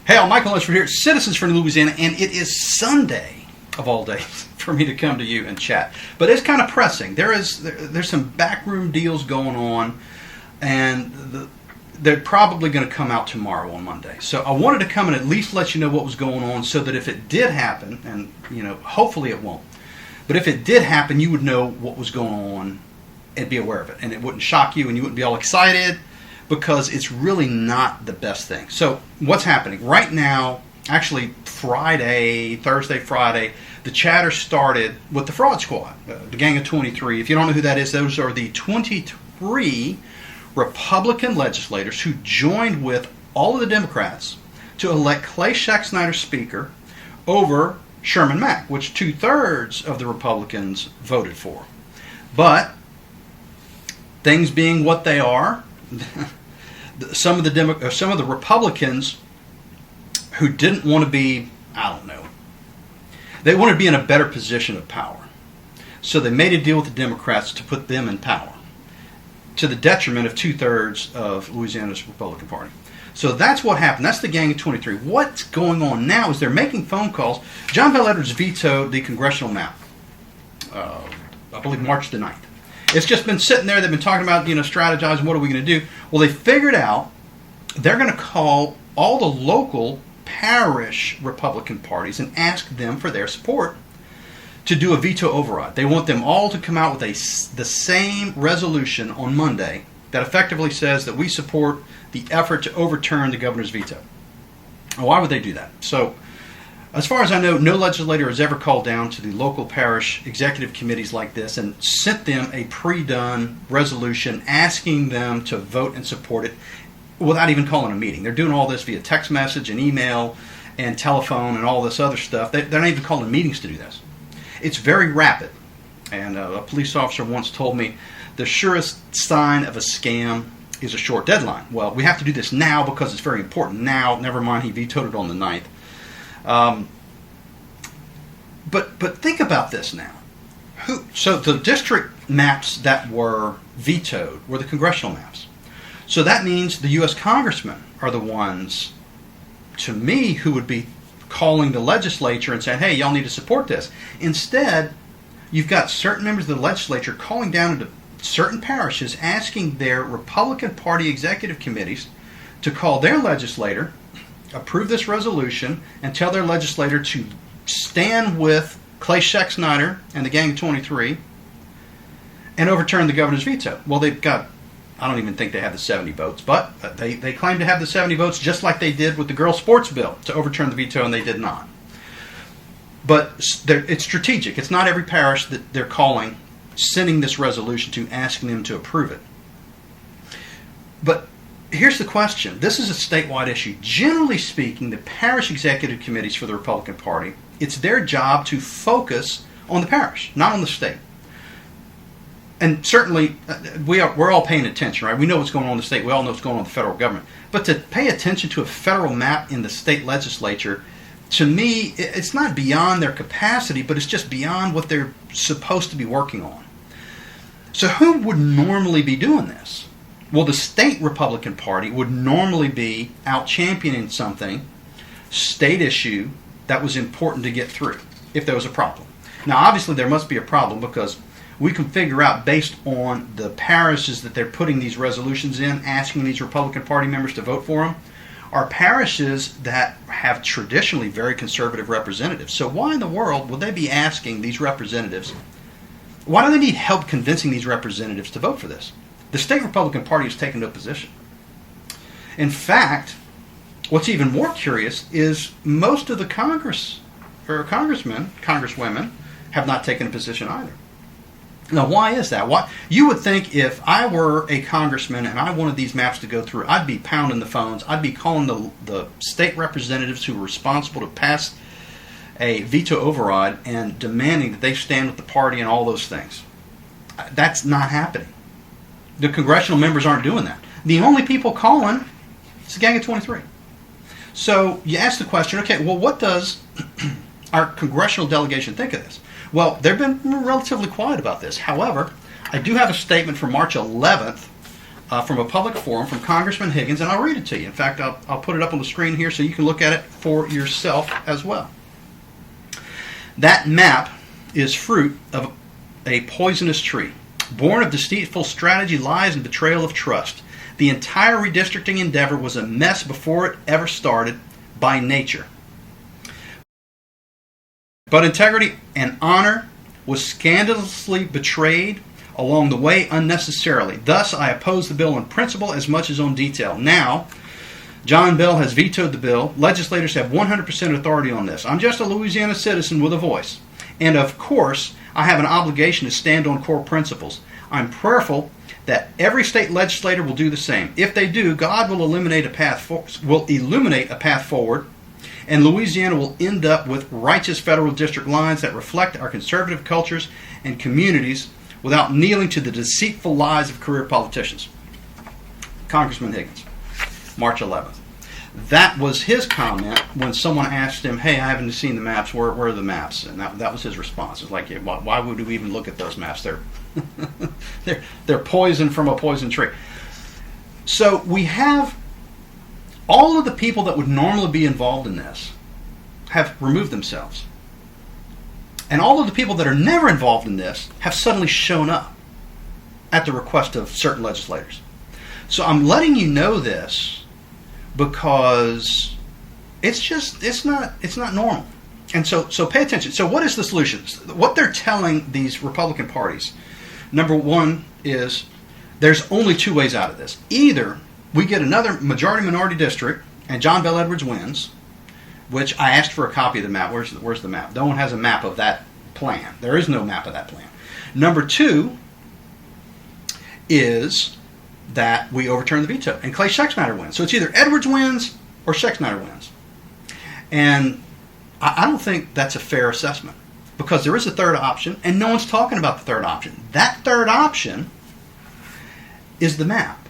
Hey, I'm Michael Lunsford here, Citizens for Louisiana, and it is Sunday, of all days, for me to come to you and chat. But it's kind of pressing. There's some backroom deals going on, and they're probably going to come out tomorrow on Monday. So I wanted to come and at least let you know what was going on so that if it did happen, and hopefully it won't, but if it did happen, you would know what was going on and be aware of it. And it wouldn't shock you and you wouldn't be all excited, because it's really not the best thing. So what's happening? Right now, actually Thursday, Friday, the chatter started with the Fraud Squad, the Gang of 23. If you don't know who that is, those are the 23 Republican legislators who joined with all of the Democrats to elect Clay Schexnayder Speaker over Sherman Mack, which 2/3 of the Republicans voted for. But things being what they are, some of the Republicans who didn't want to be, they wanted to be in a better position of power. So they made a deal with the Democrats to put them in power, to the detriment of 2/3 of Louisiana's Republican Party. So that's what happened. That's the Gang of 23. What's going on now is they're making phone calls. John Bel Edwards vetoed the congressional map, I believe March the 9th. It's just been sitting there. They've been talking about, strategizing, what are we going to do? Well, they figured out they're going to call all the local parish Republican parties and ask them for their support to do a veto override. They want them all to come out with the same resolution on Monday that effectively says that we support the effort to overturn the governor's veto. Why would they do that? So, as far as I know, no legislator has ever called down to the local parish executive committees like this and sent them a pre-done resolution asking them to vote and support it without even calling a meeting. They're doing all this via text message and email and telephone and all this other stuff. They're not even calling meetings to do this. It's very rapid. And a police officer once told me the surest sign of a scam is a short deadline. Well, we have to do this now because it's very important now. Never mind, he vetoed it on the 9th. But think about this now. So the district maps that were vetoed were the congressional maps. So that means the US congressmen are the ones, to me, who would be calling the legislature and saying, hey, y'all need to support this. Instead, you've got certain members of the legislature calling down into certain parishes asking their Republican Party executive committees to call their legislator, approve this resolution, and tell their legislator to stand with Clay Schexnayder and the Gang of 23 and overturn the governor's veto. Well, they've got, I don't even think they have the 70 votes, but they claim to have the 70 votes just like they did with the girls' sports bill to overturn the veto, and they did not. But it's strategic. It's not every parish that they're calling, sending this resolution to, asking them to approve it. But here's the question. This is a statewide issue. Generally speaking, the parish executive committees for the Republican Party, it's their job to focus on the parish, not on the state. And certainly, we're all paying attention, right? We know what's going on in the state. We all know what's going on in the federal government. But to pay attention to a federal map in the state legislature, to me, it's not beyond their capacity, but it's just beyond what they're supposed to be working on. So who would normally be doing this? Well, the state Republican Party would normally be out championing something, state issue, that was important to get through, if there was a problem. Now, obviously, there must be a problem because we can figure out, based on the parishes that they're putting these resolutions in, asking these Republican Party members to vote for them, are parishes that have traditionally very conservative representatives. So why in the world would they be asking these representatives, why do they need help convincing these representatives to vote for this? The state Republican Party has taken no position. In fact, what's even more curious is most of the congressmen, congresswomen, have not taken a position either. Now, why is that? You would think if I were a congressman and I wanted these maps to go through, I'd be pounding the phones. I'd be calling the state representatives who were responsible to pass a veto override and demanding that they stand with the party and all those things. That's not happening. The congressional members aren't doing that. The only people calling is the Gang of 23. So you ask the question, okay, well, what does our congressional delegation think of this? Well, they've been relatively quiet about this. However, I do have a statement from March 11th from a public forum from Congressman Higgins, and I'll read it to you. In fact, I'll put it up on the screen here so you can look at it for yourself as well. That map is fruit of a poisonous tree, born of deceitful strategy, lies, and betrayal of trust. The entire redistricting endeavor was a mess before it ever started by nature. But integrity and honor was scandalously betrayed along the way unnecessarily. Thus, I oppose the bill on principle as much as on detail. Now, John Bell has vetoed the bill. Legislators have 100% authority on this. I'm just a Louisiana citizen with a voice. And of course, I have an obligation to stand on core principles. I'm prayerful that every state legislator will do the same. If they do, God will illuminate a path forward, and Louisiana will end up with righteous federal district lines that reflect our conservative cultures and communities without kneeling to the deceitful lies of career politicians. Congressman Higgins, March 11th. That was his comment when someone asked him, hey, I haven't seen the maps, where are the maps? And that was his response. It's like, why would we even look at those maps? They're poison from a poison tree. So we have all of the people that would normally be involved in this have removed themselves. And all of the people that are never involved in this have suddenly shown up at the request of certain legislators. So I'm letting you know this because it's not normal. And so pay attention. So what is the solution? What they're telling these Republican parties, number one, is there's only two ways out of this. Either we get another majority-minority district and John Bell Edwards wins, which I asked for a copy of the map. Where's the map? No one has a map of that plan. There is no map of that plan. Number two is that we overturn the veto and Clay Schexnayder wins. So it's either Edwards wins or Schexnayder wins. And I don't think that's a fair assessment because there is a third option and no one's talking about the third option. That third option is the map.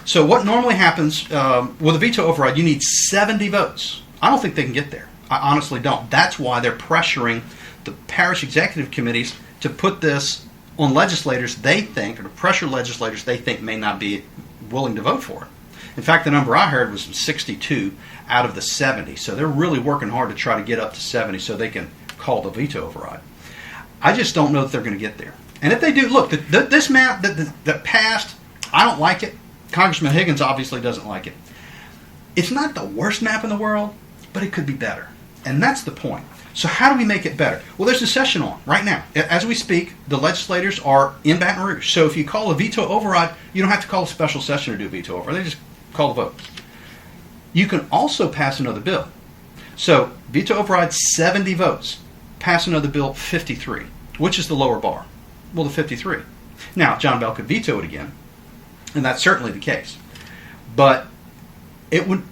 So what normally happens with a veto override, you need 70 votes. I don't think they can get there. I honestly don't. That's why they're pressuring the parish executive committees to put this on legislators they think, or to pressure legislators they think may not be willing to vote for it. In fact, the number I heard was 62 out of the 70. So they're really working hard to try to get up to 70 so they can call the veto override. I just don't know that they're going to get there. And if they do, look, this map that passed, I don't like it. Congressman Higgins obviously doesn't like it. It's not the worst map in the world, but it could be better. And that's the point. So how do we make it better? Well, there's a session on right now. As we speak, the legislators are in Baton Rouge. So if you call a veto override, you don't have to call a special session to do a veto override. They just call the vote. You can also pass another bill. So veto override, 70 votes. Pass another bill, 53. Which is the lower bar? Well, the 53. Now, John Bell could veto it again, and that's certainly the case. But it would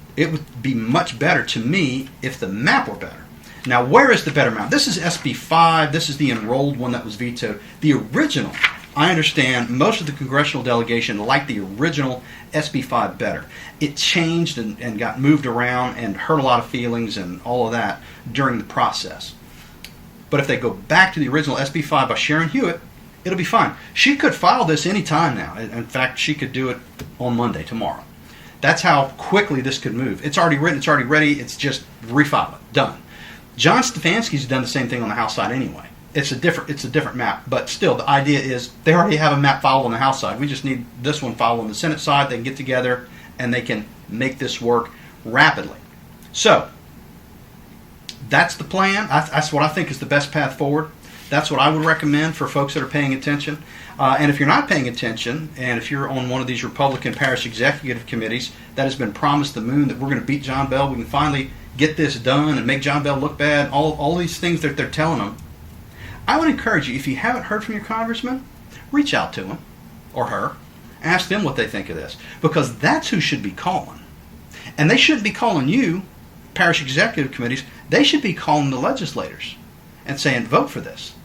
be much better to me if the map were better. Now, where is the better map? This is SB 5. This is the enrolled one that was vetoed. The original, I understand most of the congressional delegation liked the original SB 5 better. It changed and got moved around and hurt a lot of feelings and all of that during the process. But if they go back to the original SB 5 by Sharon Hewitt, it'll be fine. She could file this any time now. In fact, she could do it on Monday, tomorrow. That's how quickly this could move. It's already written, it's already ready, it's just refile it, done. John Stefanski's done the same thing on the House side anyway. It's a different map, but still the idea is they already have a map filed on the House side. We just need this one filed on the Senate side. They can get together and they can make this work rapidly. So that's the plan. That's what I think is the best path forward. That's what I would recommend for folks that are paying attention. And if you're not paying attention, and if you're on one of these Republican Parish Executive Committees that has been promised the moon that we're going to beat John Bell, we can finally get this done and make John Bell look bad, all these things that they're telling them, I would encourage you, if you haven't heard from your congressman, reach out to him or her. Ask them what they think of this. Because that's who should be calling. And they shouldn't be calling you, Parish Executive Committees. They should be calling the legislators and saying, vote for this.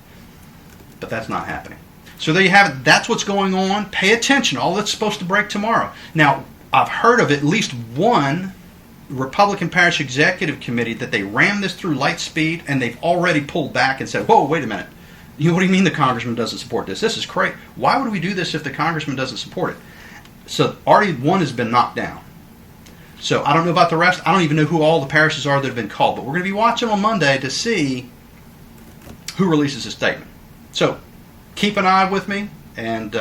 But that's not happening. So there you have it. That's what's going on. Pay attention. All that's supposed to break tomorrow. Now, I've heard of at least one Republican Parish Executive Committee that they rammed this through light speed and they've already pulled back and said, whoa, wait a minute. What do you mean the congressman doesn't support this? This is crazy. Why would we do this if the congressman doesn't support it? So already one has been knocked down. So I don't know about the rest. I don't even know who all the parishes are that have been called. But we're going to be watching on Monday to see who releases a statement. So keep an eye with me, and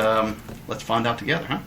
let's find out together, huh?